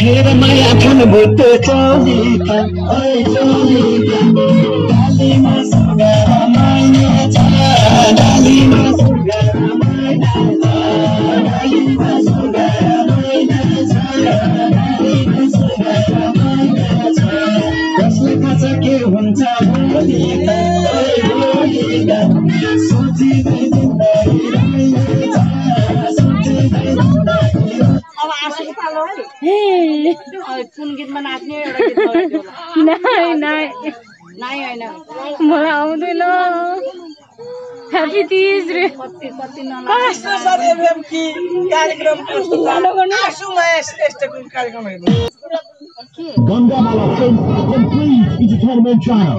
Here my apun buttu cholika, oi cholika. Dali masuga ramaya cha, dali masuga ramaya cha, dali masuga ramaya cha, dali masuga ramaya cha. Kasle kacha ke huncha bolika, oi bolika. Sochi dai zindagi ramaya cha, sochi dai zindagi. कुन गीतमा नाच्ने एउटा गीत लगाइदियो होला मलाई आउँदैन happy Teej रे कति कति कस्तो सर एफएम की कार्यक्रम कस्तो आसुमा यस्तोको कार्यक्रम हेर्नु Gandamala Films complete entertainment channel.